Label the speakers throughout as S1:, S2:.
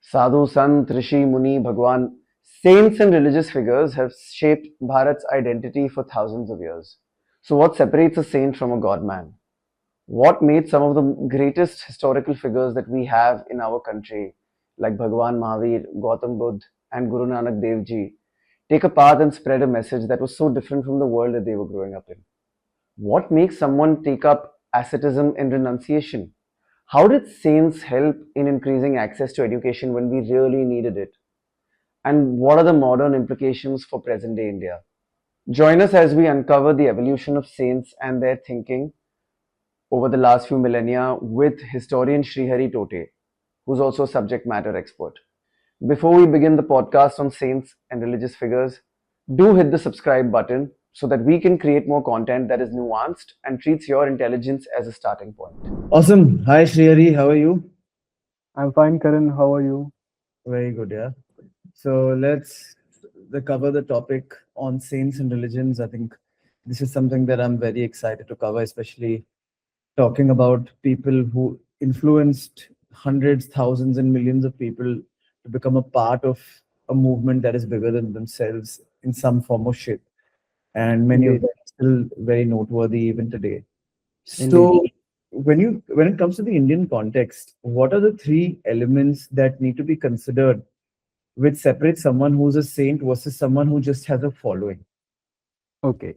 S1: Sadhu, Sant, Rishi, Muni, Bhagwan, saints and religious figures have shaped Bharat's identity for thousands of years. So, what separates a saint from a godman? What made some of the greatest historical figures that we have in our country, like Bhagwan Mahavir, Gautam Buddha, and Guru Nanak Dev Ji, take a path and spread a message that was so different from the world that they were growing up in? What makes someone take up asceticism and renunciation? How did saints help in increasing access to education when we really needed it? And what are the modern implications for present day India? Join us as we uncover the evolution of saints and their thinking over the last few millennia with historian Srihari Tote, who's also a subject matter expert. Before we begin the podcast on saints and religious figures, do hit the subscribe button so that we can create more content that is nuanced and treats your intelligence as a starting point.
S2: Awesome. Hi, Srihari. How are you?
S3: I'm fine, Karan. How are you?
S2: Very good, yeah. So let's cover the topic on saints and religions. I think this is something that I'm very excited to cover, especially talking about people who influenced hundreds, thousands, and millions of people to become a part of a movement that is bigger than themselves in some form or shape. And many of
S3: Indeed.
S2: them are still very noteworthy even today.
S3: Indeed.
S2: So when it comes to the Indian context, what are the three elements that need to be considered which separate someone who's a saint versus someone who just has a following?
S3: Okay.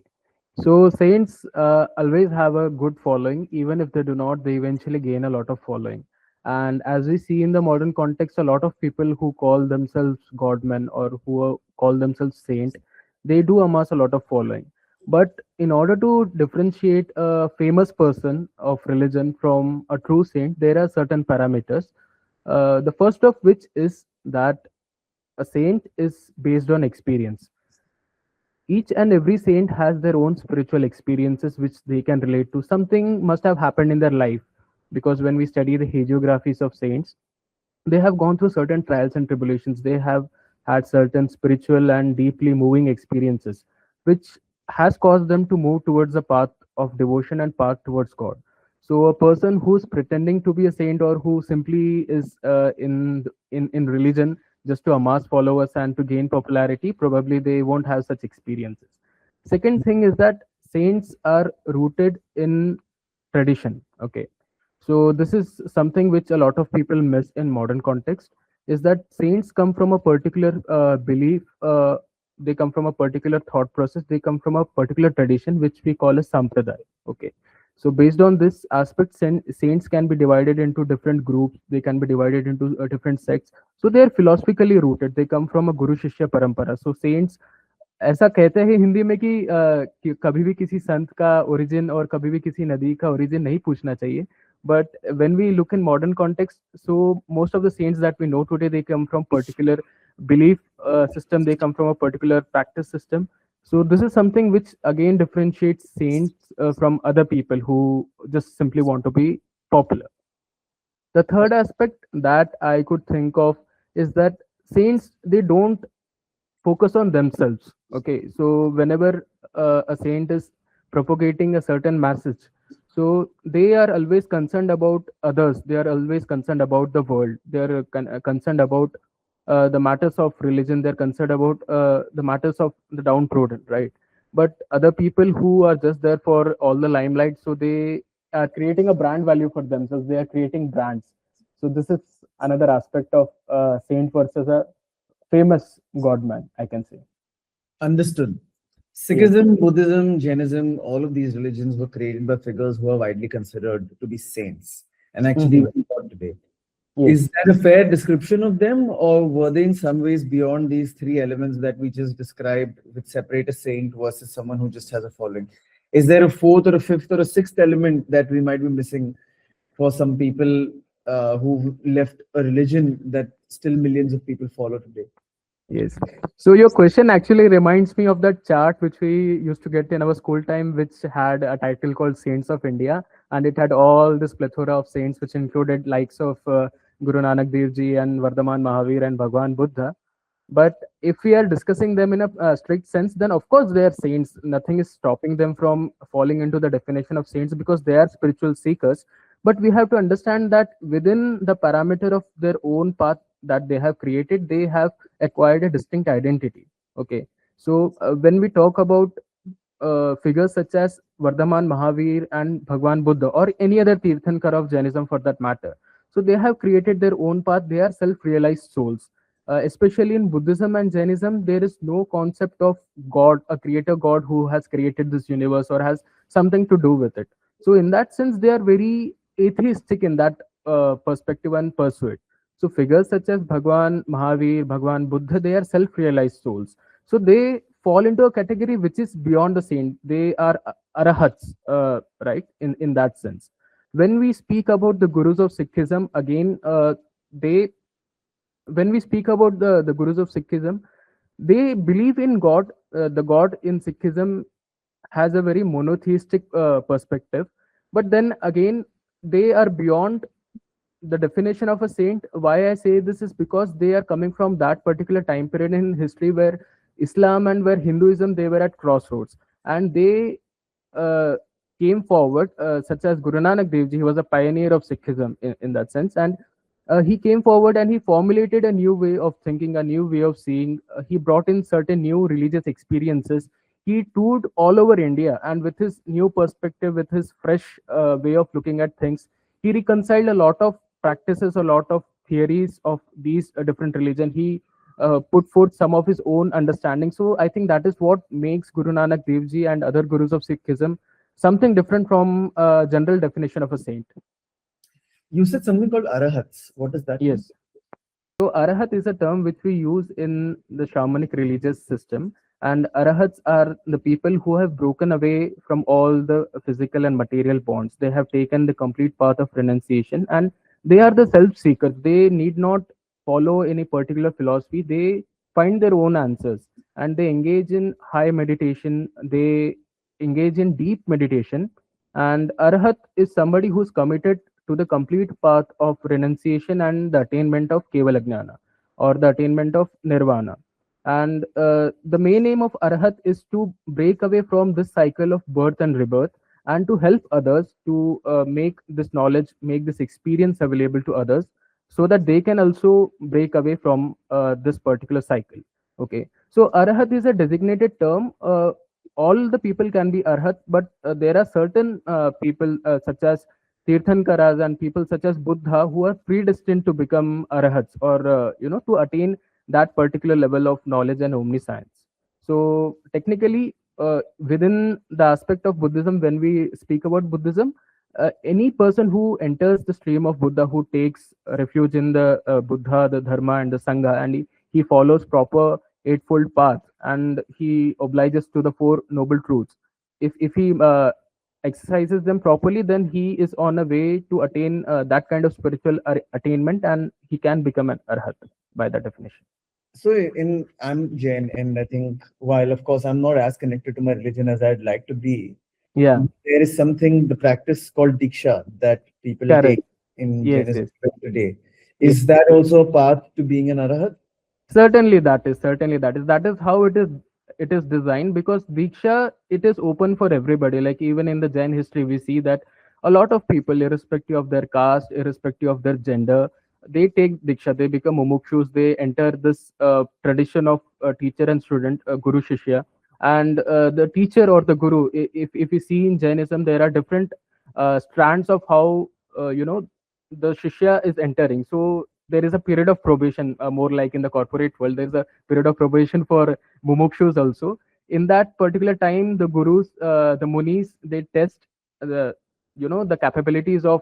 S3: So saints always have a good following. Even if they do not, they eventually gain a lot of following. And as we see in the modern context, a lot of people who call themselves godmen or who call themselves saint, they do amass a lot of following. But in order to differentiate a famous person of religion from a true saint, there are certain parameters. The first of which is that a saint is based on experience. Each and every saint has their own spiritual experiences which they can relate to. Something must have happened in their life, because when we study the hagiographies of saints, they have gone through certain trials and tribulations. They have had certain spiritual and deeply moving experiences which has caused them to move towards a path of devotion and path towards God. So a person who's pretending to be a saint, or who simply is in religion just to amass followers and to gain popularity, probably they won't have such experiences. Second thing is that saints are rooted in tradition. Okay, so this is something which a lot of people miss in modern context, is that saints come from a particular belief, they come from a particular thought process, they come from a particular tradition which we call as sampradaya. Okay, so based on this aspect, saints can be divided into different groups, they can be divided into different sects. So they are philosophically rooted, they come from a guru shishya parampara. So saints, ऐसा कहते हैं हिंदी में कि कभी भी किसी संत का origin और कभी भी किसी नदी का ओरिजिन नहीं पूछना चाहिए. But when we look in modern context, so most of the saints that we know today, they come from particular belief system, they come from a particular practice system. So this is something which again differentiates saints from other people who just simply want to be popular. The third aspect that I could think of is that saints, they don't focus on themselves. Okay, so whenever a saint is propagating a certain message, so they are always concerned about others, they are always concerned about the world, they are concerned about the matters of religion, they're concerned about the matters of the downtrodden, right? But other people who are just there for all the limelight, so they are creating a brand value for themselves, they are creating brands. So this is another aspect of saint versus a famous godman, I can say.
S2: Understood.
S3: Yes.
S2: Sikhism, Buddhism, Jainism, all of these religions were created by figures who are widely considered to be saints and actually
S3: Mhm.
S2: very taught today.
S3: Yes.
S2: Is that a fair description of them, or were they in some ways beyond these three elements that we just described, which separate a saint versus someone who just has a following? Is there a fourth or a fifth or a sixth element that we might be missing for some people who left a religion that still millions of people follow today?
S3: Yes. So your question actually reminds me of that chart which we used to get in our school time, which had a title called Saints of India, and it had all this plethora of saints, which included likes of Guru Nanak Dev Ji and Vardhaman Mahavir and Bhagwan Buddha. But if we are discussing them in a strict sense, then of course they are saints. Nothing is stopping them from falling into the definition of saints, because they are spiritual seekers. But we have to understand that within the parameter of their own path, that they have created, they have acquired a distinct identity. Okay, so when we talk about figures such as Vardhaman Mahavir and Bhagwan Buddha, or any other Tirthankar of Jainism for that matter. So they have created their own path, they are self realized souls. Especially in Buddhism and Jainism, there is no concept of God, a creator God who has created this universe or has something to do with it. So, in that sense, they are very atheistic in that perspective and pursuit. So, figures such as Bhagwan Mahavir, Bhagwan Buddha, they are self realized souls. So, they fall into a category which is beyond the saint. They are arahats, right? In that sense. When we speak about the gurus of Sikhism, again, they when we speak about the gurus of Sikhism, they believe in God. The God in Sikhism has a very monotheistic perspective, but then again, they are beyond the definition of a saint. Why I say this is because they are coming from that particular time period in history where Islam and where Hinduism, they were at crossroads, and they uh, came forward, such as Guru Nanak Dev Ji. He was a pioneer of Sikhism in that sense, and he came forward and he formulated a new way of thinking, a new way of seeing. He brought in certain new religious experiences. He toured all over India, and with his new perspective, with his fresh way of looking at things, he reconciled a lot of practices, a lot of theories of these different religions. He put forth some of his own understanding. So I think that is what makes Guru Nanak Dev Ji and other gurus of Sikhism something different from general definition of a saint.
S2: You said something called arahats. What does that mean?
S3: Yes. So Arhat is a term which we use in the shamanic religious system, and Arhats are the people who have broken away from all the physical and material bonds. They have taken the complete path of renunciation, and they are the self-seekers. They need not follow any particular philosophy. They find their own answers, and they engage in high meditation. They engage in deep meditation, and Arhat is somebody who's committed to the complete path of renunciation and the attainment of Kevala Jnana, or the attainment of Nirvana. And the main aim of Arhat is to break away from this cycle of birth and rebirth, and to help others to make this knowledge, make this experience available to others, so that they can also break away from this particular cycle. Okay, so Arhat is a designated term. All the people can be Arhat, but there are certain people such as Tirthankaras and people such as Buddha who are predestined to become arahats, or to attain that particular level of knowledge and omniscience. So technically, within the aspect of Buddhism, when we speak about Buddhism, any person who enters the stream of Buddha, who takes refuge in the Buddha, the Dharma, and the Sangha, and he follows proper eightfold path, and he obliges to the four noble truths. If he exercises them properly, then he is on a way to attain that kind of spiritual attainment, and he can become an arhat by that definition.
S2: So I'm Jain, and I think while of course I'm not as connected to my religion as I'd like to be,
S3: Yeah,
S2: there is something, the practice called Diksha, that people
S3: correct.
S2: take in
S3: Yes,
S2: Jainism
S3: yes.
S2: today.
S3: Yes.
S2: Is that also a path to being an arahat?
S3: Certainly that is how it is designed, because Diksha, it is open for everybody. Like even in the Jain history, we see that a lot of people, irrespective of their caste, irrespective of their gender, they take Diksha, they become mumukshus, they enter this tradition of teacher and student, guru shishya. And the teacher or the guru, if you see in Jainism, there are different strands of how the shishya is entering. So there is a period of probation, more like in the corporate world. There's a period of probation for mumukshus also. In that particular time, the gurus, the munis, they test the the capabilities of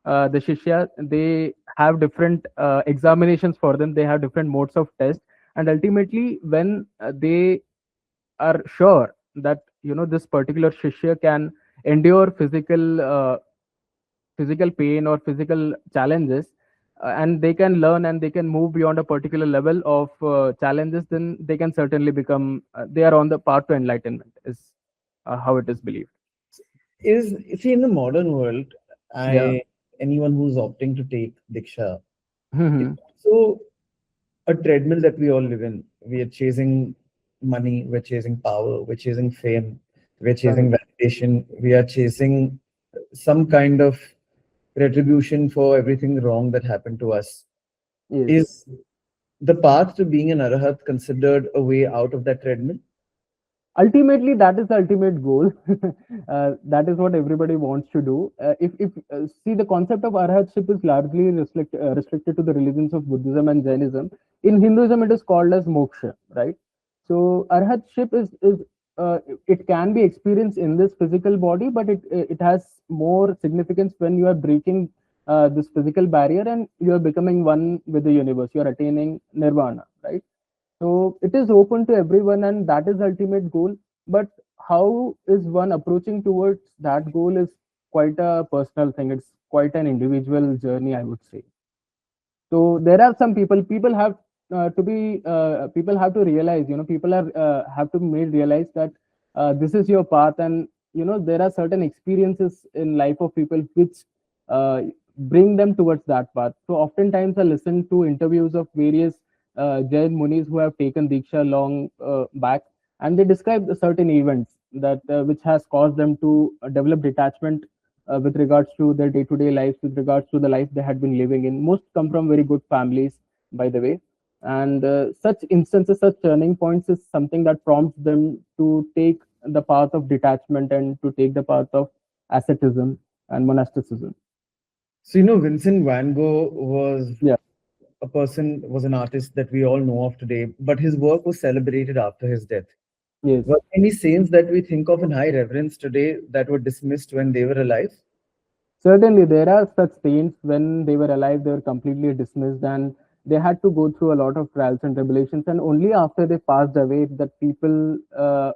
S3: the shishya. They have different examinations for them. They have different modes of test, and ultimately, when they are sure that this particular shishya can endure physical pain or physical challenges, and they can learn and they can move beyond a particular level of challenges, then they can certainly become they are on the path to enlightenment, is how it is believed.
S2: Is, see, in the modern world,
S3: Yeah.
S2: anyone who's opting to take Diksha, it's
S3: Mhm.
S2: also a treadmill that we all live in. We are chasing money, we're chasing power, we're chasing fame, we're chasing
S3: Correct.
S2: validation, we are chasing some kind of retribution for everything wrong that happened to us.
S3: Yes.
S2: Is the path to being an Arhat considered a way out of that treadmill?
S3: Ultimately, that is the ultimate goal. That is what everybody wants to do. If See, the concept of arhatship is largely restricted to the religions of Buddhism and Jainism. In Hinduism, it is called as moksha, right? So arhatship is it can be experienced in this physical body, but it has more significance when you are breaking this physical barrier and you are becoming one with the universe. You are attaining nirvana, right? So it is open to everyone, and that is the ultimate goal. But how is one approaching towards that goal is quite a personal thing. It's quite an individual journey, I would say. So there are some people have to be people have to realize, people are have to made realize that this is your path, and there are certain experiences in life of people which uh, bring them towards that path. So oftentimes I listen to interviews of various Jain munis who have taken Diksha long back, and they describe the certain events that which has caused them to develop detachment with regards to their day-to-day lives, with regards to the life they had been living in. Most come from very good families, by the way. And such instances, such turning points is something that prompts them to take the path of detachment and to take the path of asceticism and monasticism.
S2: So, Vincent van Gogh
S3: Yeah.
S2: was an artist that we all know of today, but his work was celebrated after his death.
S3: Yes.
S2: Were any saints that we think of in high reverence today that were dismissed when they were alive?
S3: Certainly, there are such saints when they were alive, they were completely dismissed and they had to go through a lot of trials and tribulations. And only after they passed away that people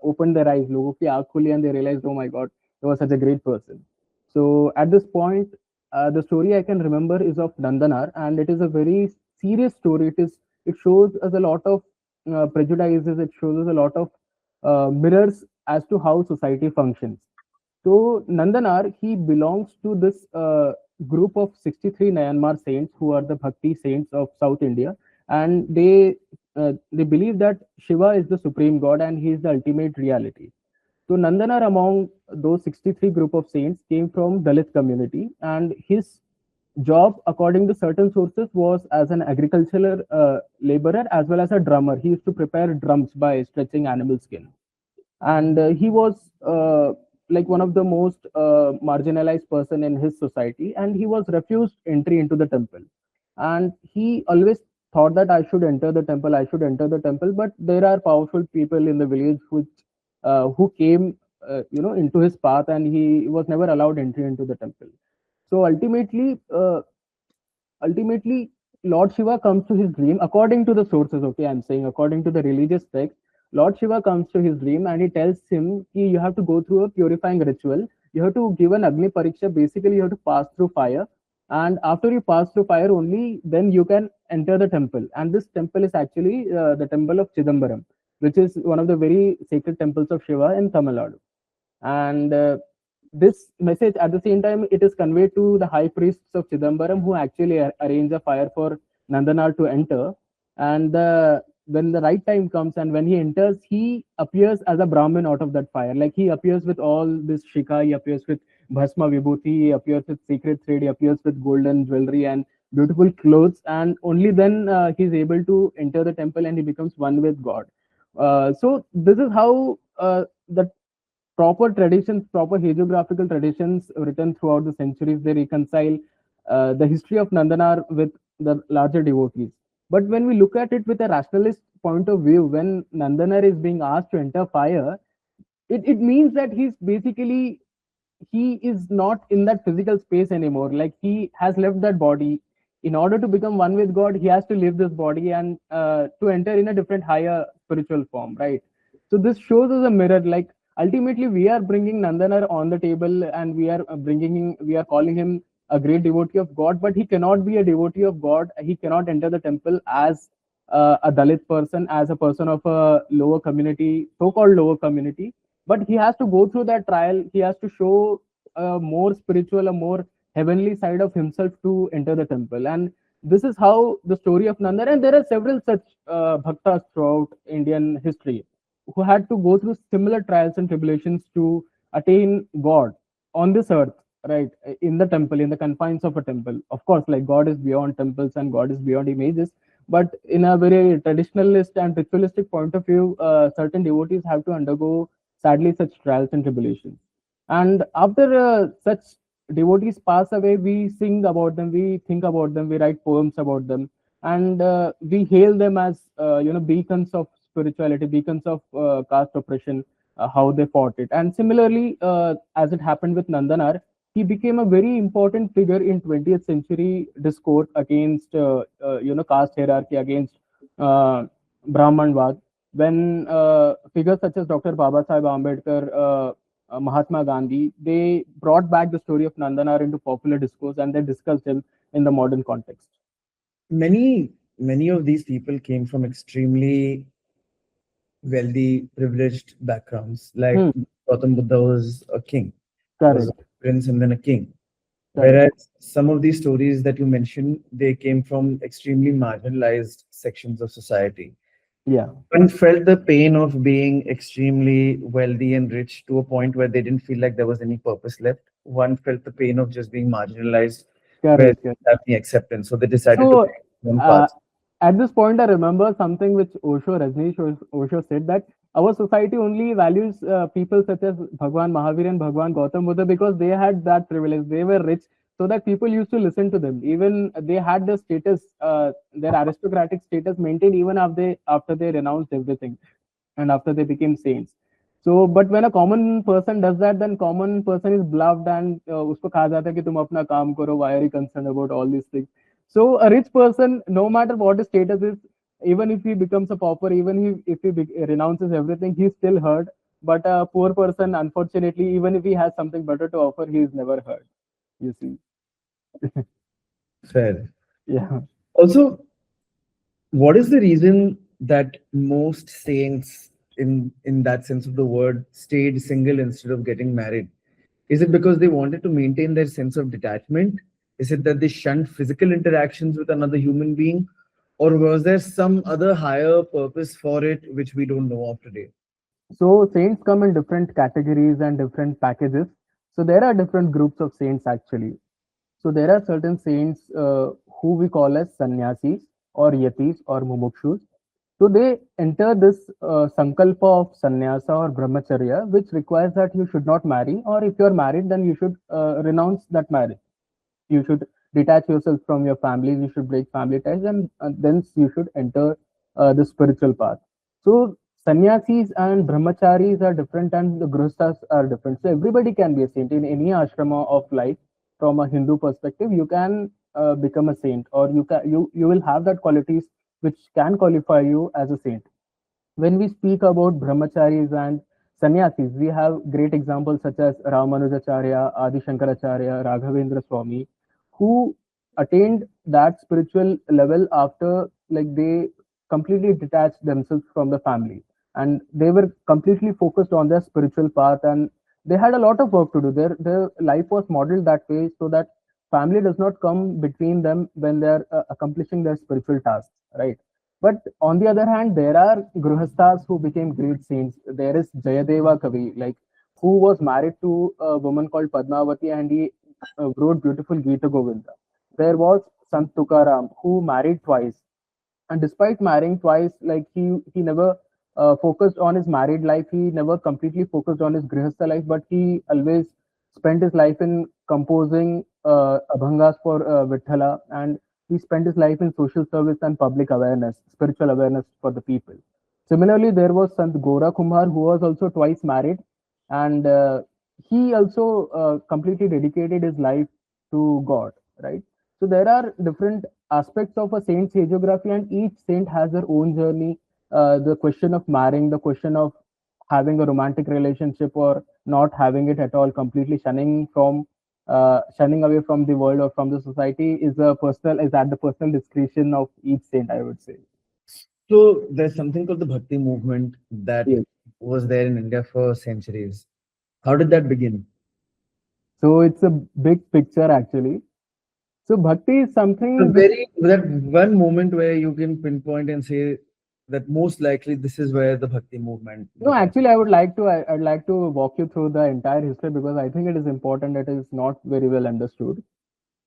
S3: opened their eyes, logo ki aankh khuli, and they realized, oh my God, he was such a great person. So at this point, the story I can remember is of Nandanar, and it is a very serious story. It shows us a lot of prejudices. It shows us a lot of mirrors as to how society functions. So Nandanar, he belongs to this group of 63 Myanmar saints who are the Bhakti saints of South India, and they believe that Shiva is the supreme God and he is the ultimate reality. So Nandanar, among those 63 group of saints, came from Dalit community, and his job, according to certain sources, was as an agricultural laborer as well as a drummer. He used to prepare drums by stretching animal skin, and he was like one of the most marginalized person in his society, and he was refused entry into the temple. And he always thought that I should enter the temple, I should enter the temple, but there are powerful people in the village who came into his path, and he was never allowed entry into the temple. So ultimately Lord Shiva comes to his dream, according to the sources. Okay, I'm saying according to the religious text, Lord Shiva comes to his dream and he tells him ki you have to go through a purifying ritual. You have to give an agni pariksha. Basically, you have to pass through fire, and after you pass through fire only then you can enter the temple. And this temple is actually the temple of Chidambaram, which is one of the very sacred temples of Shiva in Tamil Nadu. And this message, at the same time, it is conveyed to the high priests of Chidambaram, who actually arrange a fire for Nandanar to enter. And when the right time comes and when he enters, he appears as a Brahmin out of that fire. Like he appears with all this shika, he appears with bhasma vibhuti, he appears with secret thread, he appears with golden jewelry and beautiful clothes. And only then he's able to enter the temple and he becomes one with God. So this is how the proper traditions, proper hagiographical traditions written throughout the centuries, they reconcile the history of Nandanar with the larger devotees. But when we look at it with a rationalist point of view, when Nandanar is being asked to enter fire, it means that he's basically he is not in that physical space anymore. Like he has left that body. In order to become one with God, he has to leave this body and to enter in a different higher spiritual form, right? So this shows us a mirror. Like ultimately, we are bringing Nandanar on the table, and we are calling him a great devotee of God, but he cannot be a devotee of God. He cannot enter the temple as a Dalit person, as a person of a lower community, so-called lower community, but he has to go through that trial. He has to show a more spiritual, a more heavenly side of himself to enter the temple. And this is how the story of Nandar, and there are several such bhaktas throughout Indian history who had to go through similar trials and tribulations to attain God on this earth. right? In the temple, in the confines of a temple. Of course, like God is beyond temples and God is beyond images, but in a very traditionalist and ritualistic point of view, certain devotees have to undergo sadly such trials and tribulations. And after such devotees pass away, we sing about them, we think about them, we write poems about them, and we hail them as beacons of spirituality, beacons of caste oppression, how they fought it. And similarly, as it happened with Nandanar, he became a very important figure in 20th century discourse against caste hierarchy, against uh, Brahmanwad. When figures such as Dr. Baba Sahib Ambedkar, Mahatma Gandhi, they brought back the story of Nandanar into popular discourse and they discussed him in the modern context.
S2: Many of these people came from extremely wealthy, privileged backgrounds. Like
S3: Hmm,
S2: Gautam Buddha was a king, was a
S3: correct,
S2: prince and then a king.
S3: correct.
S2: Whereas some of these stories that you mentioned, they came from extremely marginalized sections of society.
S3: Yeah.
S2: One felt the pain of being extremely wealthy and rich to a point where they didn't feel like there was any purpose left. One felt the pain of just being marginalized, where
S3: Correct,
S2: they
S3: correct.
S2: didn't have any acceptance. So they decided to
S3: So,
S2: pick their own
S3: uh,
S2: paths.
S3: at this point, I remember something which Osho said that our society only values people such as Bhagwan Mahavir and Bhagwan Gautam Buddha because they had that privilege. They were rich, so that people used to listen to them. Even they had the status, their aristocratic status maintained even after they renounced everything and after they became saints. So, but when a common person does that, then common person is bluffed and उसको कहा जाता है कि तुम अपना काम करो. Why are you concerned about all these things? So, a rich person, no matter what his status is, even if he becomes a pauper, even if he renounces everything, he's still heard. But a poor person, unfortunately, even if he has something better to offer, he is never heard. You see?
S2: Fair.
S3: Yeah.
S2: Also, what is the reason that most saints, in that sense of the word, stayed single instead of getting married? Is it because they wanted to maintain their sense of detachment? Is it that they shunned physical interactions with another human being? Or was there some other higher purpose for it which we don't know of today?
S3: So saints come in different categories and different packages. So there are different groups of saints actually. So there are certain saints who we call as sannyasis or yatis or mumukshus. So they enter this sankalpa of sannyasa or brahmacharya, which requires that you should not marry, or if you're married, then you should renounce that marriage. You should detach yourself from your families. You should break family ties, and then you should enter the spiritual path. So sannyasis and brahmacharis are different, and the grihasthas are different. So everybody can be a saint in any ashrama of life. From a Hindu perspective, you can become a saint, or you will have that qualities which can qualify you as a saint. When we speak about brahmacharis and sannyasis, we have great examples such as Ramanujacharya, Adi Shankaracharya, Raghavendra Swami, who attained that spiritual level after like they completely detached themselves from the family and they were completely focused on their spiritual path and they had a lot of work to do. Their life was modeled that way so that family does not come between them when they are accomplishing their spiritual tasks, right? But on the other hand, there are Grihasthas who became great saints. There is Jayadeva Kavi, like who was married to a woman called Padmavati and he wrote beautiful Gita Govinda. There was Sant Tukaram who married twice and despite marrying twice like he never focused on his married life, he never completely focused on his grihastha life, but he always spent his life in composing abhangas for Vithala, and he spent his life in social service and public awareness, spiritual awareness for the people. Similarly, there was Sant Gora Kumar who was also twice married, and he also completely dedicated his life to God, right? So there are different aspects of a saint's hagiography, and each saint has their own journey. The question of marrying, the question of having a romantic relationship or not having it at all, completely shunning away from the world or from the society is at the personal discretion of each saint, I would say.
S2: So there's something called the Bhakti movement that
S3: Yes.
S2: was there in India for centuries. How did that begin?
S3: So it's a big picture actually. So bhakti is
S2: The
S3: something which
S2: very that one moment where you can pinpoint and say that most likely this is where the Bhakti movement
S3: No,
S2: began.
S3: actually, I'd like to walk you through the entire history because I think it is important. It is not very well understood.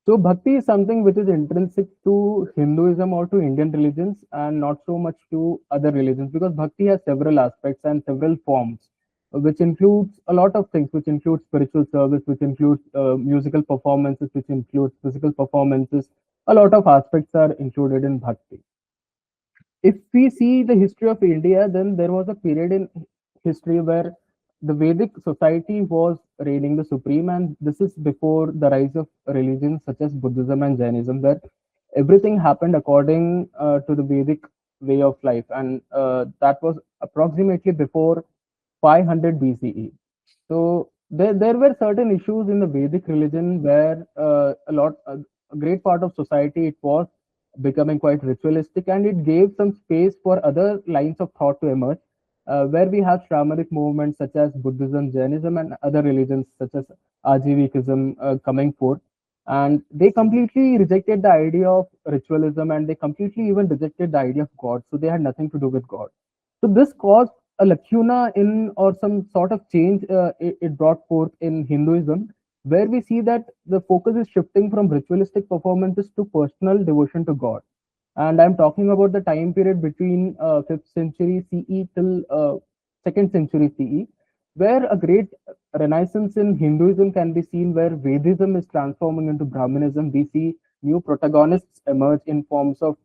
S3: So bhakti is something which is intrinsic to Hinduism or to Indian religions and not so much to other religions, because bhakti has several aspects and several forms, which includes a lot of things, which includes spiritual service, which includes musical performances, which includes physical performances. A lot of aspects are included in bhakti. If we see the history of India, then there was a period in history where the Vedic society was reigning the supreme, and this is before the rise of religions such as Buddhism and Jainism, where everything happened according to the Vedic way of life, and that was approximately before 500 BCE. So there were certain issues in the Vedic religion where a great part of society it was becoming quite ritualistic, and it gave some space for other lines of thought to emerge, where we have Shramanic movements such as Buddhism, Jainism, and other religions such as Ajivikism coming forth. And they completely rejected the idea of ritualism, and they completely even rejected the idea of God. So they had nothing to do with God. So this caused a lacuna in or some sort of change it brought forth in Hinduism, where we see that the focus is shifting from ritualistic performances to personal devotion to God. And I'm talking about the time period between 5th century CE till 2nd century CE, where a great renaissance in Hinduism can be seen, where Vedism is transforming into Brahmanism. We see new protagonists emerge in forms of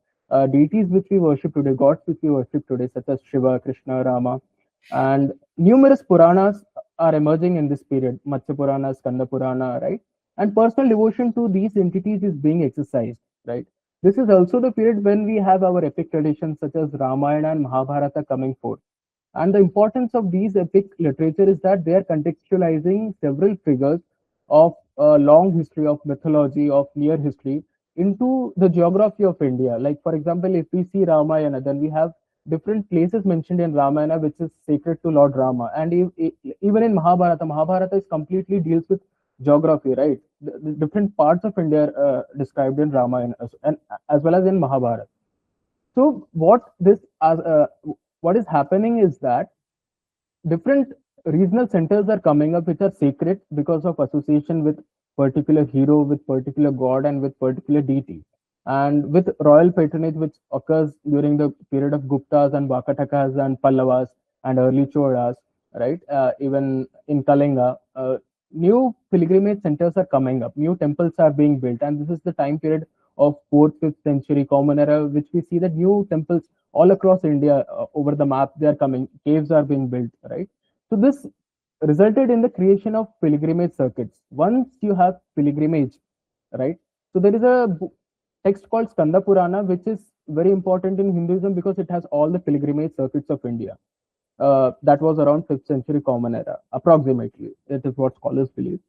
S3: deities which we worship today, gods which we worship today, such as Shiva, Krishna, Rama. And numerous Puranas are emerging in this period, Matsya Purana, Skanda Purana, right? And personal devotion to these entities is being exercised, right? This is also the period when we have our epic traditions such as Ramayana and Mahabharata coming forth. And the importance of these epic literature is that they are contextualizing several figures of a long history of mythology, of near history, into the geography of India. Like, for example, if we see Ramayana, then we have different places mentioned in Ramayana which is sacred to Lord Rama. And even in Mahabharata, Mahabharata is completely deals with geography, right? The different parts of India described in Ramayana and as well as in Mahabharata. So what is happening is that different regional centers are coming up which are sacred because of association with particular hero, with particular god, and with particular deity, and with royal patronage which occurs during the period of Guptas and Vakatakas and Pallavas and early Cholas, right? Even in Kalinga, new pilgrimage centers are coming up, new temples are being built, and this is the time period of 4th, 5th century Common Era, which we see that new temples all across India over the map they are coming, caves are being built, right? So this resulted in the creation of pilgrimage circuits. Once you have pilgrimage, right? So there is a text called Skanda Purana, which is very important in Hinduism because it has all the pilgrimage circuits of India. That was around 5th century Common Era, approximately. That is what scholars believe.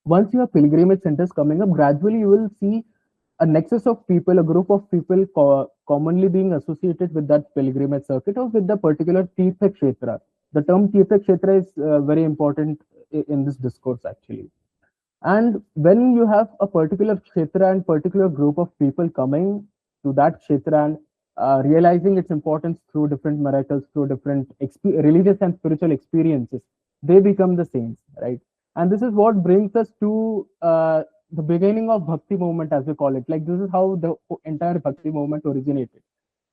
S3: Once you have pilgrimage centers coming up, gradually you will see a nexus of people, a group of people commonly being associated with that pilgrimage circuit or with the particular Tirtha Kshetra. The term Tirtha Kshetra is very important in this discourse actually. And when you have a particular kshetra and particular group of people coming to that kshetra and realizing its importance through different miracles, through different religious and spiritual experiences, they become the saints, right? And this is what brings us to the beginning of Bhakti movement, as we call it. Like this is how the entire Bhakti movement originated.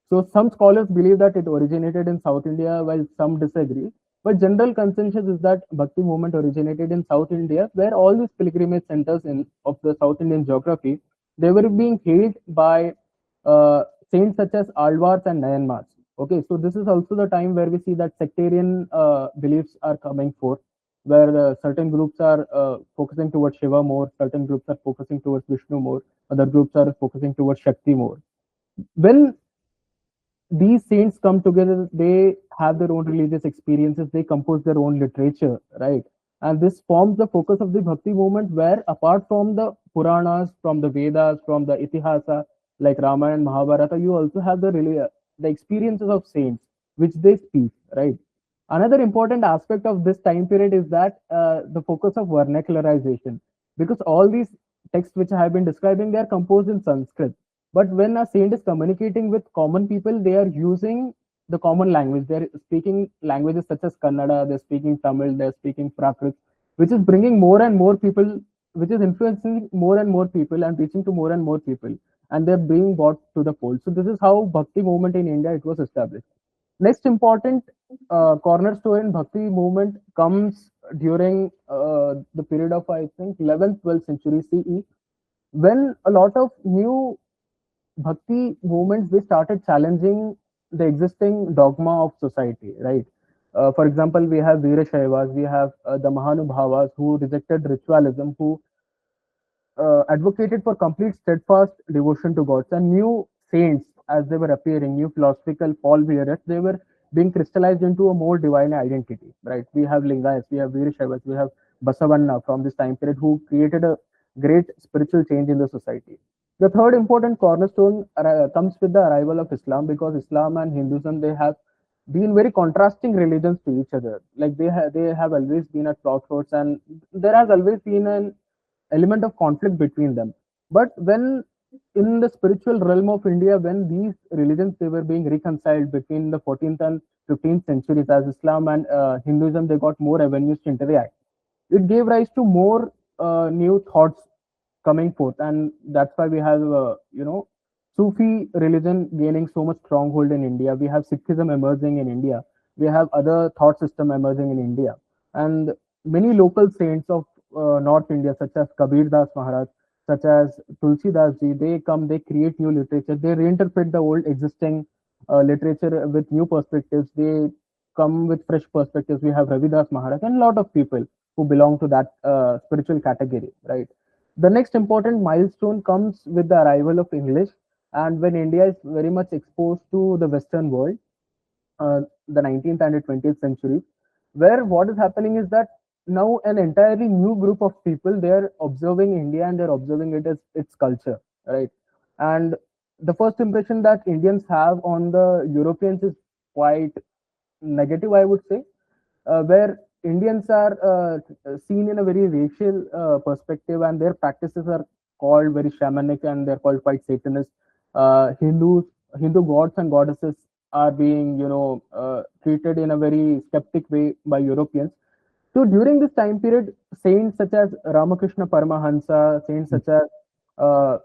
S3: So some scholars believe that it originated in South India, while some disagree. But general consensus is that Bhakti movement originated in South India, where all these pilgrimage centers of the South Indian geography, they were being hailed by saints such as Alvars and Nayanmars. Okay, so this is also the time where we see that sectarian beliefs are coming forth, where certain groups are focusing towards Shiva more, certain groups are focusing towards Vishnu more, other groups are focusing towards Shakti more. When these saints come together, they have their own religious experiences, they compose their own literature, right? And this forms the focus of the Bhakti movement, where apart from the Puranas, from the Vedas, from the Itihasa, like Ramayana and Mahabharata, you also have the experiences of saints, which they speak, right? Another important aspect of this time period is that the focus of vernacularization, because all these texts which I have been describing, they are composed in Sanskrit, but when a saint is communicating with common people, they are using the common language. They're speaking languages such as Kannada, they're speaking Tamil, they're speaking Prakrit, which is bringing more and more people, which is influencing more and more people and reaching to more and more people, and they're being brought to the fold. So this is how Bhakti movement in India it was established. Next important cornerstone in Bhakti movement comes during the period of I think 11th 12th century CE, when a lot of new Bhakti movements they started challenging the existing dogma of society, right? For example, we have Veerashaivas, we have the Mahanubhavas who rejected ritualism, who advocated for complete steadfast devotion to gods, and new saints as they were appearing, new philosophical Paul bearers, they were being crystallized into a more divine identity, right? We have Lingayas, we have Veerashaivas, we have Basavanna from this time period who created a great spiritual change in the society. The third important cornerstone comes with the arrival of Islam, because Islam and Hinduism they have been very contrasting religions to each other. Like they have always been at crossroads, and there has always been an element of conflict between them. But when in the spiritual realm of India, when these religions they were being reconciled between the 14th and 15th centuries, as Islam and Hinduism they got more avenues to interact, it gave rise to more new thoughts coming forth, and that's why we have Sufi religion gaining so much stronghold in India. We have Sikhism emerging in India. We have other thought system emerging in India, and many local saints of North India, such as Kabir Das Maharaj, such as Tulsi Das Ji, they come, they create new literature, they reinterpret the old existing literature with new perspectives. They come with fresh perspectives. We have Ravi Das Maharaj and a lot of people who belong to that spiritual category, right? The next important milestone comes with the arrival of English, and when India is very much exposed to the Western world, the 19th and the 20th century, where what is happening is that now an entirely new group of people they are observing India and they're observing it as its culture, right? And the first impression that Indians have on the Europeans is quite negative, I would say, where Indians are seen in a very racial perspective, and their practices are called very shamanic and they're called quite Satanist. Hindu gods and goddesses are being, treated in a very skeptic way by Europeans. So during this time period, saints such as Ramakrishna Paramahansa, saints such as uh,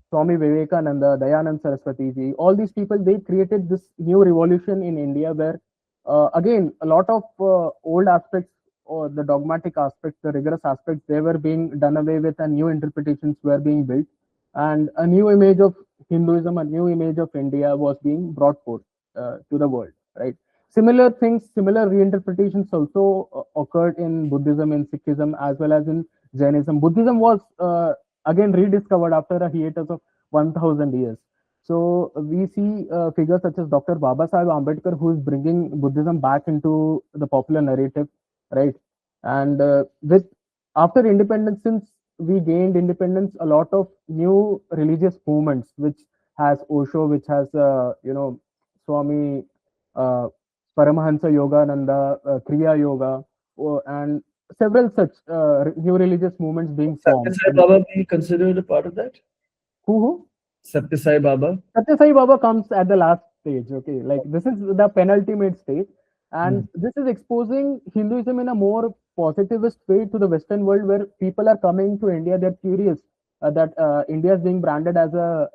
S3: Swami Vivekananda, Dayanand Saraswati ji, all these people, they created this new revolution in India where, again, a lot of old aspects or the dogmatic aspects, the rigorous aspects, they were being done away with and new interpretations were being built. And a new image of Hinduism, a new image of India was being brought forth to the world, right? Similar things, similar reinterpretations also occurred in Buddhism, in Sikhism, as well as in Jainism. Buddhism was again rediscovered after a hiatus of 1000 years. So we see figures such as Dr. Baba Sahib Ambedkar, who is bringing Buddhism back into the popular narrative, right? And with after independence, since we gained independence, a lot of new religious movements, which has Osho, which has Swami uh, Paramahansa Yogananda, Kriya Yoga, and several such new religious movements being formed.
S2: Satyasai Baba being considered a part of that?
S3: Who?
S2: Satyasai Baba?
S3: Satya Sai Baba comes at the last stage. Okay, like this is the penultimate stage, and this is exposing Hinduism in a more positivist way to the Western world, where people are coming to India. They're curious that India is being branded as a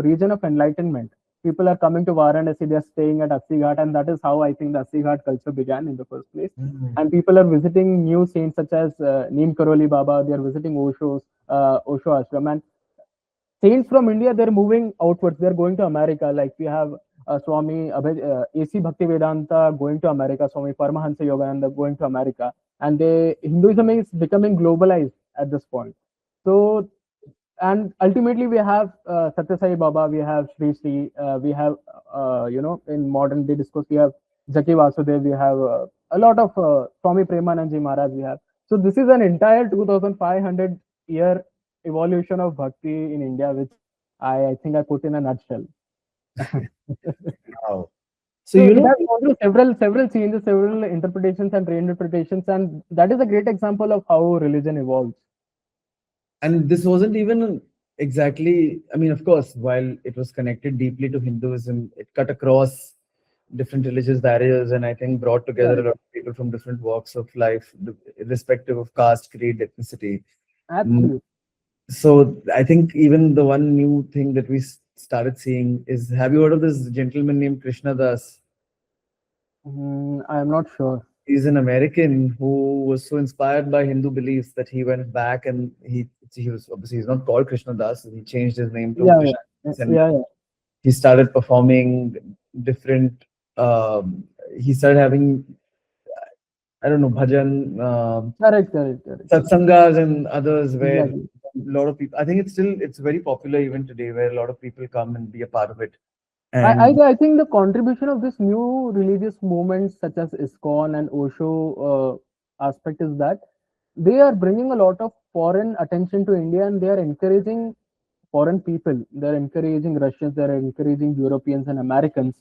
S3: region of enlightenment. People are coming to Varanasi. They're staying at Assi Ghat, and that is how I think the Assi Ghat culture began in the first place. And people are visiting new saints such as Neem Karoli Baba. They are visiting Osho Ashram, and saints from India, they're moving outwards. They're going to America. Like we have Swami A.C. Bhaktivedanta going to America, Swami Paramahansa Yogananda going to America. And Hinduism is becoming globalized at this point. So, and ultimately we have Satya Sai Baba, we have Sri Sri, we have, in modern day discourse, we have Jaki Vasudev, we have a lot of Swami Premanandji Maharaj we have. So this is an entire 2500 year evolution of bhakti in India, which I think I put in a nutshell.
S2: Wow.
S3: So it has gone through several changes, several interpretations and reinterpretations, and that is a great example of how religion evolves.
S2: And this wasn't even exactly, I mean, of course, while it was connected deeply to Hinduism, it cut across different religious barriers, and I think brought together a
S3: Correct.
S2: lot of people from different walks of life, irrespective of caste, creed, ethnicity. Mm,
S3: Absolutely.
S2: So I think even the one new thing that we started seeing is, have you heard of this gentleman named Krishna Das?
S3: I am not sure.
S2: He's an American who was so inspired by Hindu beliefs that he went back, and he was, obviously he's not called Krishna Das. He changed his name to
S3: Yeah,
S2: Krishna
S3: yeah,
S2: Das, and
S3: yeah, yeah.
S2: he started performing different. Um, he started having, I don't know, bhajan,
S3: Correct, correct, correct.
S2: satsangas and others where a
S3: Exactly.
S2: lot of people. I think it's very popular even today, where a lot of people come and be a part of it.
S3: I,
S2: And
S3: I think the contribution of this new religious movements such as ISKCON and Osho aspect is that they are bringing a lot of foreign attention to India, and they are encouraging foreign people. They're encouraging Russians, they're encouraging Europeans and Americans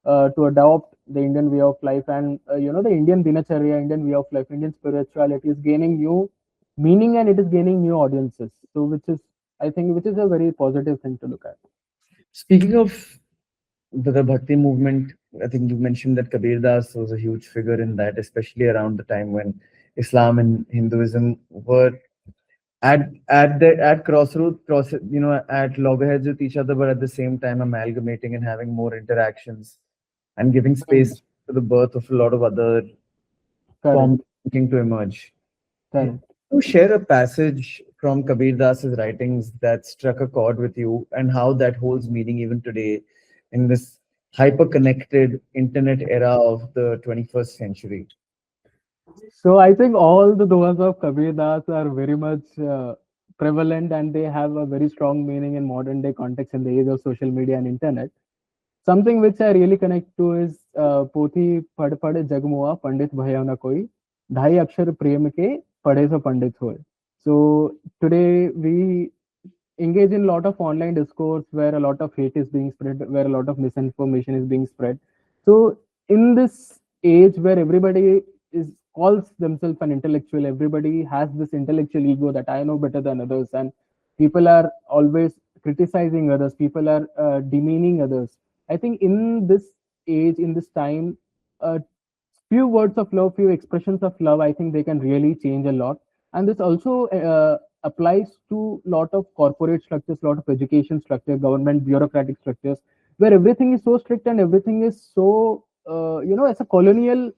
S3: to adopt the Indian way of life, and the Indian dinacharya, Indian way of life, Indian spirituality is gaining new meaning, and it is gaining new audiences. So, which is, I think, which is a very positive thing to look at.
S2: speaking of the Bhakti movement, I think you mentioned that Kabir Das was a huge figure in that, especially around the time when Islam and Hinduism were at crossroads, at loggerheads with each other, but at the same time amalgamating and having more interactions and giving
S3: Hmm.
S2: space to the birth of a lot of other
S3: Correct,
S2: forms of thinking to emerge.
S3: correct.
S2: To share a passage from Kabir Das's writings that struck a chord with you, and how that holds meaning even today in this hyper-connected internet era of the 21st century.
S3: So I think all the dohas of Kabir Das are very much prevalent, and they have a very strong meaning in modern day context in the age of social media and internet. Something which I really connect to is Pothi Pad Pad Jagmoa Pandit Bhaya Na Koi Dhai Akshar Prem Ke Pade So Pandit Hoy. So today we engage in a lot of online discourse where a lot of hate is being spread, where a lot of misinformation is being spread. So in this age where everybody is calls themselves an intellectual, everybody has this intellectual ego that I know better than others, and people are always criticizing others, people are demeaning others. I think in this age, in this time, few words of love, few expressions of love, I think they can really change a lot. And this also applies to lot of corporate structures, lot of education structure, government bureaucratic structures, where everything is so strict and everything is so ऐसा colonial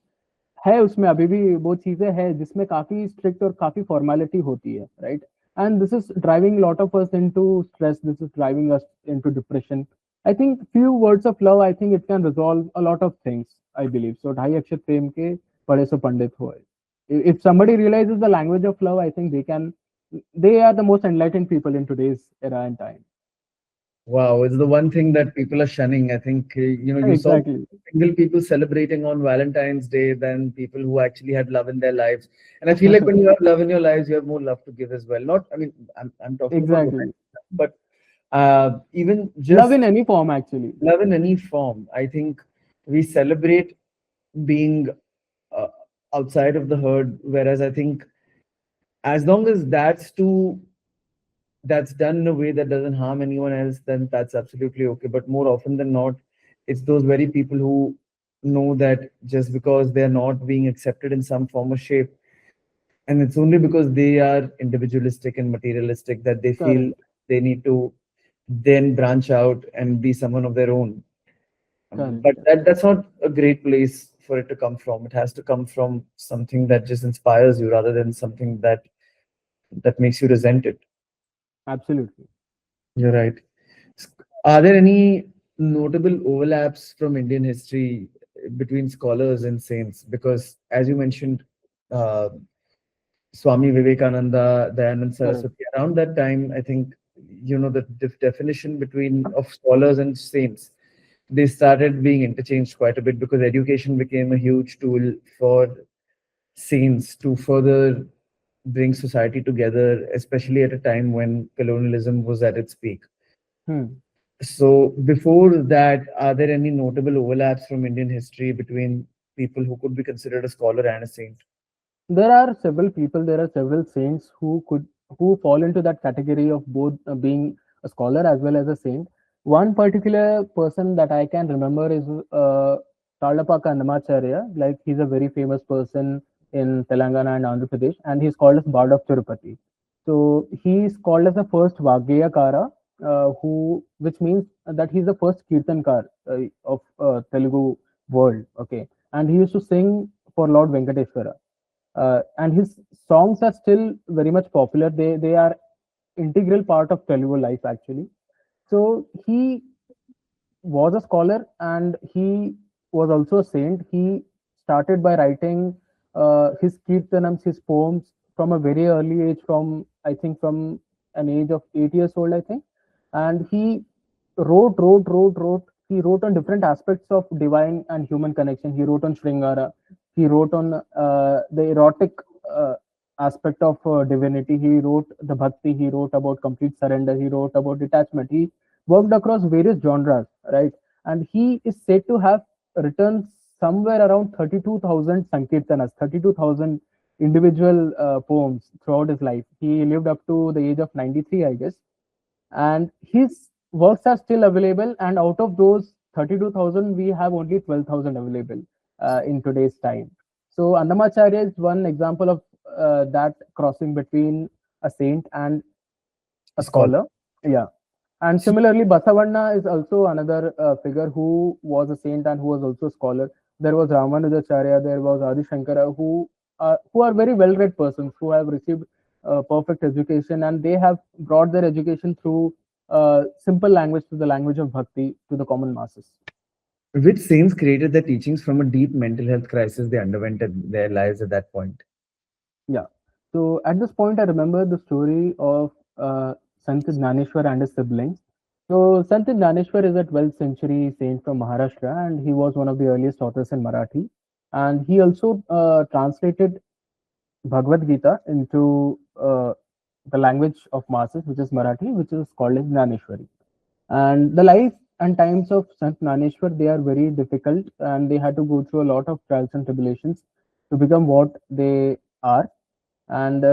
S3: है, उसमें अभी भी वो चीजें हैं जिसमें काफी स्ट्रिक्ट और काफी फॉर्मेलिटी होती है, right? And this is driving a lot of us into stress, this is driving us into depression. I think few words of love, I think it can resolve a lot of things, I believe. So ढाई अक्षर प्रेम के पढ़े सो पंडित होए. If somebody realizes the language of love, I think they are the most enlightened people in today's era and time.
S2: Wow, it's the one thing that people are shunning. I think, you saw
S3: Exactly.
S2: single people celebrating on Valentine's Day than people who actually had love in their lives. And I feel like when you have love in your lives, you have more love to give as well. Not, I mean, I'm talking about
S3: Exactly.
S2: romantic love, but even
S3: Love in
S2: just
S3: any form, actually.
S2: love in any form. I think we celebrate being uh, outside of the herd, whereas I think as long as that's done in a way that doesn't harm anyone else, then that's absolutely okay. But more often than not, it's those very people who know that just because they're not being accepted in some form or shape, and it's only because they are individualistic and materialistic that they feel
S3: Correct.
S2: they need to then branch out and be someone of their own.
S3: Correct.
S2: But that's not a great place for it to come from. It has to come from something that just inspires you rather than something that makes you resent it.
S3: Absolutely.
S2: You're right. Are there any notable overlaps from Indian history between scholars and saints? Because, as you mentioned, uh, Swami Vivekananda, Dayanand
S3: Correct.
S2: Saraswati, around that time, I think, the definition between of scholars and saints, they started being interchanged quite a bit because education became a huge tool for saints to further bring society together, especially at a time when colonialism was at its peak.
S3: Hmm.
S2: So before that, are there any notable overlaps from Indian history between people who could be considered a scholar and a saint?
S3: There are several people, there are several saints who fall into that category of both being a scholar as well as a saint. One particular person that I can remember is Karlapaka Annamacharya, like he's a very famous person in Telangana and Andhra Pradesh, and he's called as Bard of Tirupati. So he's called as the first Vaggayakara, which means that he's the first Kirtankar of Telugu world. Okay, and he used to sing for Lord Venkateswara, and his songs are still very much popular. They are integral part of Telugu life actually. So he was a scholar and he was also a saint. He started by writing his kirtanams, his poems from a very early age, from I think from an age of 8 years old, I think. And he wrote. He wrote on different aspects of divine and human connection. He wrote on Sringara. He wrote on the erotic aspect of divinity. He wrote the bhakti. He wrote about complete surrender. He wrote about detachment. He worked across various genres, right? And he is said to have written somewhere around 32,000 sankirtanas, 32,000 individual poems throughout his life. He lived up to the age of 93, I guess. And his works are still available. And out of those 32,000, we have only 12,000 available in today's time. So Annamacharya is one example of that crossing between a saint and a
S2: Scholar.
S3: scholar. Yeah. And similarly, Basavanna is also another figure who was a saint and who was also a scholar. There was Ramanujacharya, there was Adi Shankara, who are very well-read persons who have received perfect education, and they have brought their education through simple language, to the language of bhakti, to the common masses.
S2: Which saints created their teachings from a deep mental health crisis they underwent in their lives at that point?
S3: Yeah. So at this point, I remember the story of Sant Gnaneshwar and his siblings. So Sant Gnaneshwar is a 12th century saint from Maharashtra, and he was one of the earliest authors in Marathi. And he also translated Bhagavad Gita into the language of masses, which is Marathi, which is called as Gnaneshwari. And the life and times of Sant Gnaneshwar, they are very difficult, and they had to go through a lot of trials and tribulations to become what they are. And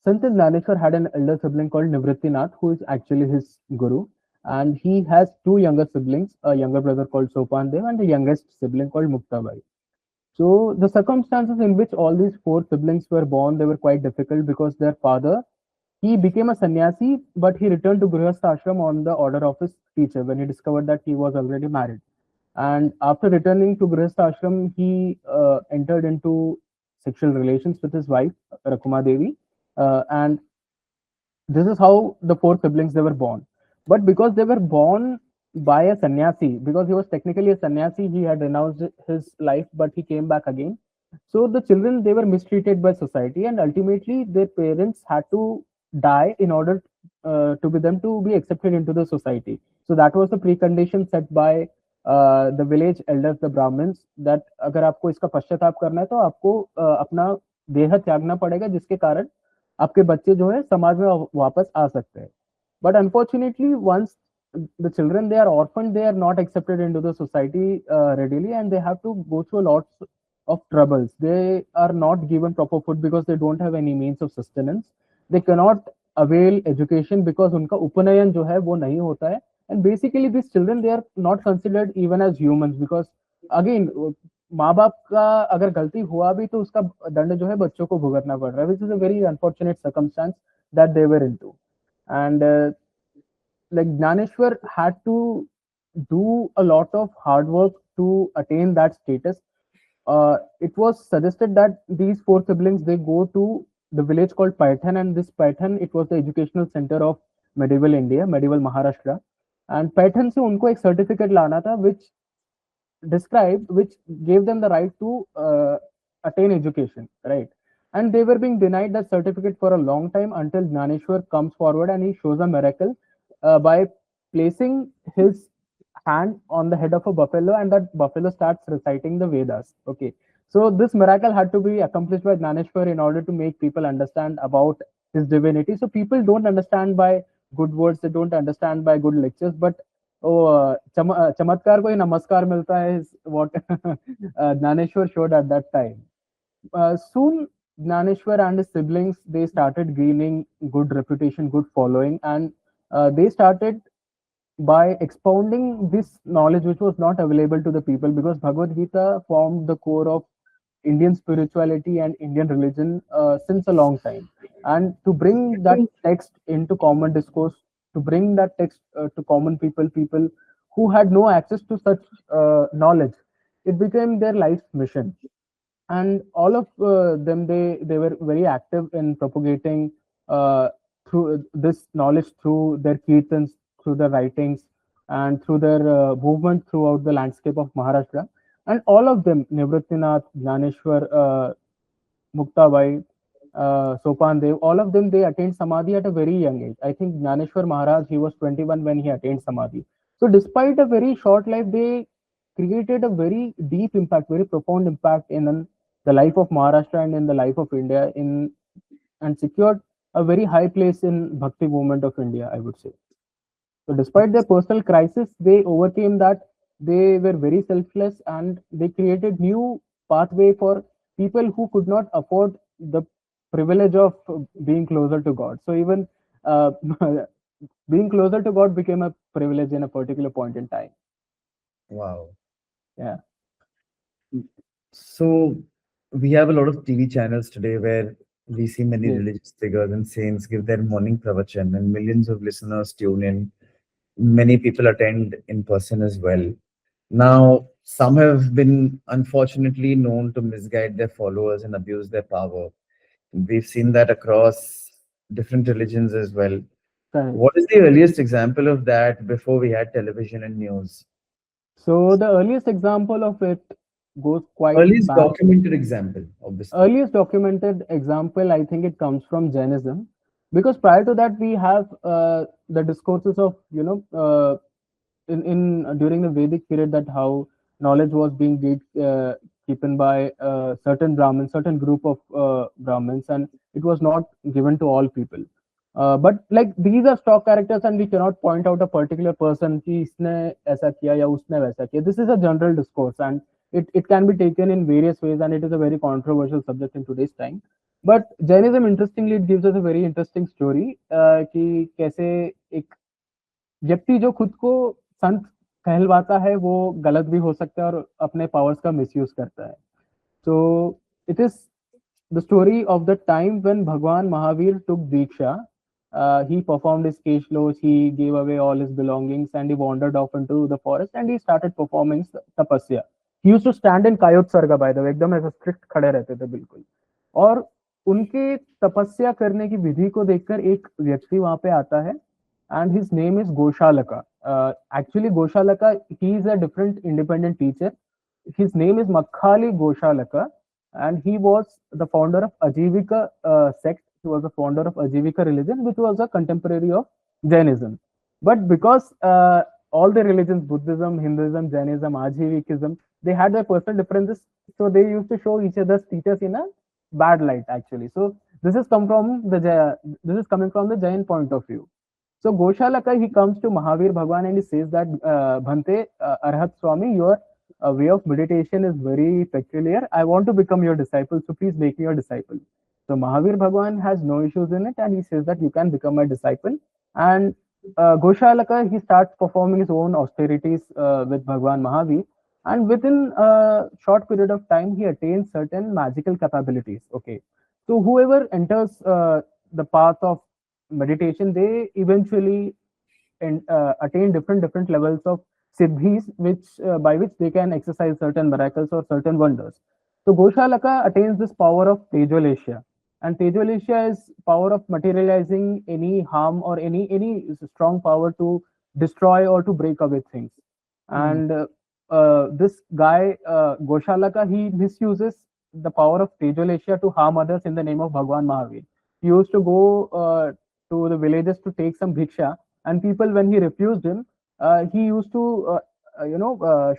S3: Sant Gnaneshwar had an elder sibling called Nivrittinath, who is actually his guru. And he has two younger siblings, a younger brother called Sopan Dev and a youngest sibling called Muktabai. So the circumstances in which all these four siblings were born, they were quite difficult because their father, he became a sannyasi, but he returned to Grihastha ashram on the order of his teacher when he discovered that he was already married. And after returning to Grihastha ashram, he entered into sexual relations with his wife, Rakuma Devi. And this is how the four siblings they were born. But because they were born by a sannyasi, because he was technically a sannyasi, he had renounced his life, but he came back again. So the children they were mistreated by society, and ultimately their parents had to die in order to be them to be accepted into the society. So that was the precondition set by the village elders, the Brahmins, that अगर आपको इसका पश्चाताप करना है तो आपको अपना देह त्यागना पड़ेगा, जिसके कारण आपके बच्चे जो है समाज में वापस आ सकते हैं. But unfortunately, once the children they are orphaned, they are not accepted into the society readily, and they have to go through lots of troubles. They are not given proper food because they don't have any means of sustenance. They cannot avail education because उनका उपनयन जो है वो नहीं होता है. And basically these children they are not considered even as humans, because again माँ बाप का अगर गलती हुआ भी तो उसका दंड जो है बच्चों को भुगतना पड़ रहा है, which is a very unfortunate circumstance that they were into. And like Gnaneshwar had to do a lot of hard work to attain that status. It was suggested that these four siblings they go to the village called Paithan, and this Paithan it was the educational center of medieval India, medieval Maharashtra. And Paithan से उनको एक certificate लाना था which gave them the right to attain education, right? And they were being denied that certificate for a long time until Gnaneshwar comes forward and he shows a miracle by placing his hand on the head of a buffalo, and that buffalo starts reciting the Vedas. Okay. So this miracle had to be accomplished by Gnaneshwar in order to make people understand about his divinity. So people don't understand by good words, they don't understand by good lectures, but चमत्कार को ही नमस्कार मिलता है is what Gnaneshwar showed at that time. Soon Gnaneshwar and his siblings they started gaining good reputation, good following, and they started by expounding this knowledge which was not available to the people, because Bhagavad Gita formed the core of Indian spirituality and Indian religion since a long time. And to bring that text into common discourse, to bring that text to common people, people who had no access to such knowledge, it became their life's mission. And all of them, they were very active in propagating through this knowledge through their kirtans, through their writings, and through their movement throughout the landscape of Maharashtra. And all of them, Nivrittinath, Jnaneshwar, Muktabai, Sopan Dev, all of them, they attained Samadhi at a very young age. I think Jnaneshwar Maharaj, he was 21 when he attained Samadhi. So despite a very short life, they created a very deep impact, very profound impact in the life of Maharashtra and in the life of India, in and secured a very high place in Bhakti movement of India, I would say. So despite their personal crisis, they overcame that. They were very selfless and they created new pathway for people who could not afford the privilege of being closer to God. So even uh, being closer to God became a privilege in a particular point in time.
S2: Wow.
S3: Yeah.
S2: So we have a lot of TV channels today where we see many
S3: Yes.
S2: religious figures and saints give their morning pravachan, and millions of listeners tune in. Many people attend in person as well. Now, some have been unfortunately known to misguide their followers and abuse their power. We've seen that across different religions as well.
S3: Correct.
S2: What is the earliest example of that before we had television and news?
S3: So the earliest example of it goes quite
S2: Earliest
S3: back.
S2: documented example, obviously.
S3: Earliest documented example, I think it comes from Jainism, because prior to that we have the discourses of in during the Vedic period, that how knowledge was being given by certain Brahmins, certain group of Brahmins, and it was not given to all people. But like these are stock characters, and we cannot point out a particular person कि इसने ऐसा किया या उसने वैसा किया. This is a general discourse, and it can be taken in various ways, and it is a very controversial subject in today's time. But Jainism, interestingly, it gives us a very interesting story कि कैसे एक व्यक्ति जो खुद को संत कहलवाता है वो गलत भी हो सकता है और अपने पावर्स का मिसयूज करता है. So it is the story of the time when Bhagwan Mahavir took Diksha. He performed his keshlos, he gave away all his belongings, and he wandered off into the forest and he started performing tapasya. He used to stand in Kayot Sarga, by the way, एकदम ऐसा strict खड़े रहते थे बिल्कुल. और उनके तपस्या करने की विधि को देखकर एक व्यक्ति वहां पे आता है, and his name is Goshalaka. Actually, Goshalaka, he is a different independent teacher. His name is Makhali Goshalaka, and he was the founder of Ajivika sect. He was the founder of Ajivika religion, which was a contemporary of Jainism. But because all the religions, Buddhism, Hinduism, Jainism, Ajivikism, they had their personal differences, so they used to show each other's teachers in a bad light. Actually, so this is coming from the Jain point of view. So Goshalaka, he comes to Mahavir Bhagwan and he says that Bhante, Arhat Swami, your way of meditation is very peculiar. I want to become your disciple, so please make me your disciple. So Mahavir Bhagwan has no issues in it, and he says that you can become my disciple. And Goshalaka, he starts performing his own austerities with Bhagwan Mahavir, and within a short period of time, he attains certain magical capabilities. Okay, so whoever enters the path of meditation, they eventually attain different levels of siddhis, which by which they can exercise certain miracles or certain wonders. So Goshalaka attains this power of Tejolesha, and Tejolesha is power of materializing any harm or any strong power to destroy or to break away things.
S2: Mm.
S3: And this guy Goshalaka, he misuses the power of Tejolesha to harm others in the name of Bhagwan Mahavir. He used to go to the villages to take some bhiksha, and people, when he refused him, he used to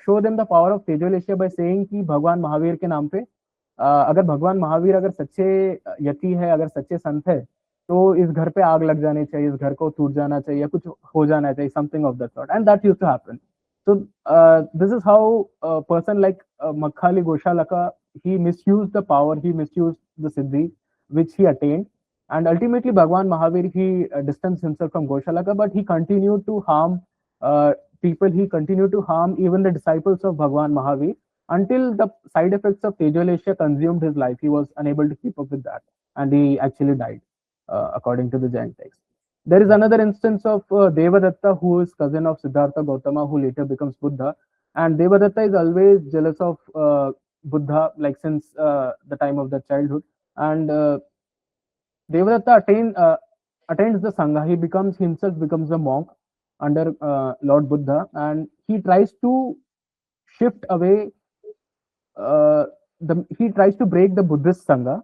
S3: show them the power of Tejolesha by saying कि भगवान महावीर के नाम पे अगर भगवान महावीर अगर सच्चे यति है, अगर सच्चे संत है, तो इस घर पे आग लग जानी चाहिए, इस घर को टूट जाना चाहिए, कुछ हो जाना चाहिए, something of that sort, and that used to happen. So this is how a person like Makhali Goshalaka, he misused the power, he misused the siddhi which he attained, and ultimately Bhagwan Mahavir, he distanced himself from Goshalaka, but he continued to harm people he continued to harm, even the disciples of Bhagwan Mahavir, until the side effects of Tejolesha consumed his life. He was unable to keep up with that, and he actually died, according to the Jain text. There is another instance of Devadatta, who is cousin of Siddhartha Gautama, who later becomes Buddha. And Devadatta is always jealous of Buddha, like since the time of their childhood. And Devadatta attains the Sangha. He becomes himself becomes a monk under Lord Buddha, and he tries to shift away. He tries to break the Buddhist Sangha,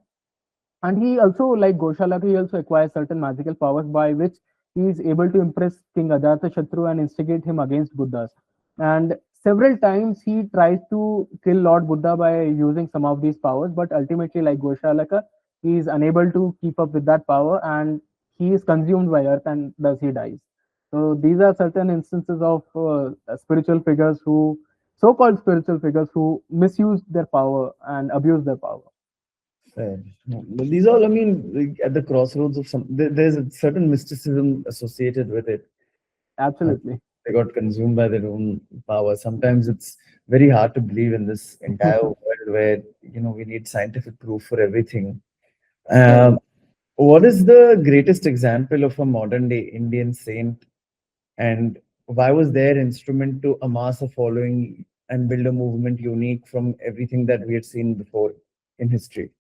S3: and he also, like Goshalaka, he also acquires certain magical powers by which he is able to impress King Ajatashatru and instigate him against Buddhas. And several times he tries to kill Lord Buddha by using some of these powers, but ultimately, like Goshalaka, he is unable to keep up with that power, and he is consumed by earth, and thus he dies. So these are certain instances of spiritual figures who, so-called spiritual figures, who misuse their power and abuse their power.
S2: Fair. But these all, I mean, like, at the crossroads of there's a certain mysticism associated with it.
S3: Absolutely.
S2: They got consumed by their own power. Sometimes it's very hard to believe in this entire world where, we need scientific proof for everything. What is the greatest example of a modern day Indian saint, and why was their instrument to amass a following and build a movement unique from everything that we had seen before in history?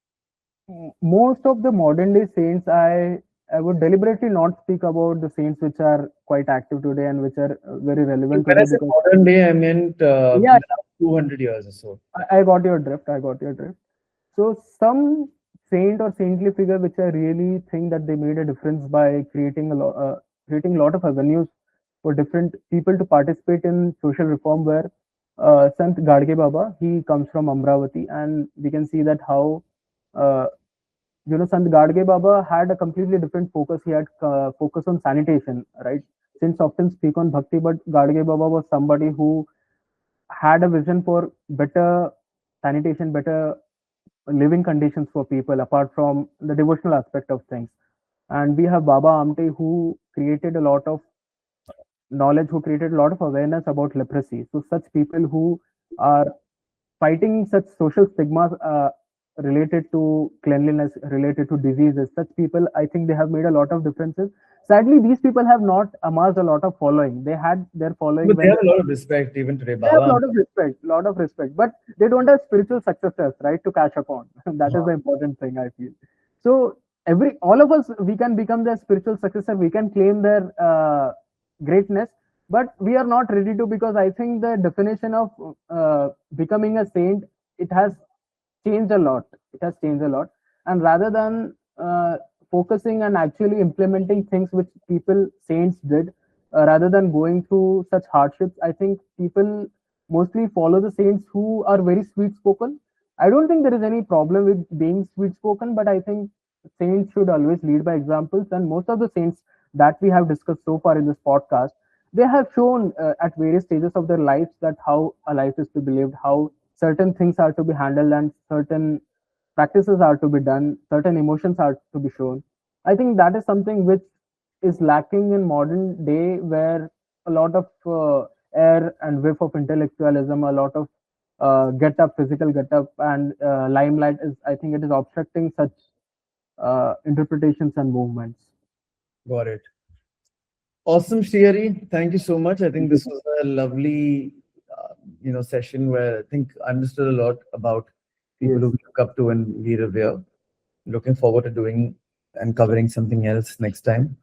S3: Most of the modern day saints, I would deliberately not speak about the saints which are quite active today and which are very relevant
S2: When I
S3: today,
S2: say
S3: because
S2: modern day, I meant
S3: yeah,
S2: the last 200 years or so.
S3: I got your drift. I got your drift. So some saint or saintly figure which I really think that they made a difference by creating a lot of avenues for different people to participate in social reform were Sant Gadge Baba. He comes from Amravati, and we can see that how uh, Sant Gadge Baba had a completely different focus. He had focus on sanitation, right? Since often speak on bhakti, but Gadge Baba was somebody who had a vision for better sanitation, better living conditions for people, apart from the devotional aspect of things. And we have Baba Amte, who created a lot of knowledge, who created a lot of awareness about leprosy. So such people who are fighting such social stigmas related to cleanliness, related to diseases, such people, I think they have made a lot of differences. Sadly, these people have not amassed a lot of following. They had their following
S2: But they
S3: when
S2: have a lot of respect even today.
S3: they have a
S2: Baba,
S3: lot of respect, but they don't have spiritual successors, right, to catch upon. That is the important thing, I feel. So all of us, we can become their spiritual successor. We can claim their greatness, but we are not ready to, because I think the definition of becoming a saint, it has changed a lot. It has changed a lot, and rather than focusing and actually implementing things which people saints did, rather than going through such hardships, I think people mostly follow the saints who are very sweet spoken. I don't think there is any problem with being sweet spoken, but I think saints should always lead by examples. And most of the saints that we have discussed so far in this podcast, they have shown at various stages of their lives that how a life is to be lived, how certain things are to be handled, and certain practices are to be done, certain emotions are to be shown. I think that is something which is lacking in modern day, where a lot of air and whiff of intellectualism, a lot of get up, physical get up, and limelight is, I think it is obstructing such interpretations and movements.
S2: got it. Awesome, Srihari. Thank you so much. I think this was a lovely, session where I think I understood a lot about people
S3: Yes.
S2: who we look up to and we revere. Looking forward to doing and covering something else next time.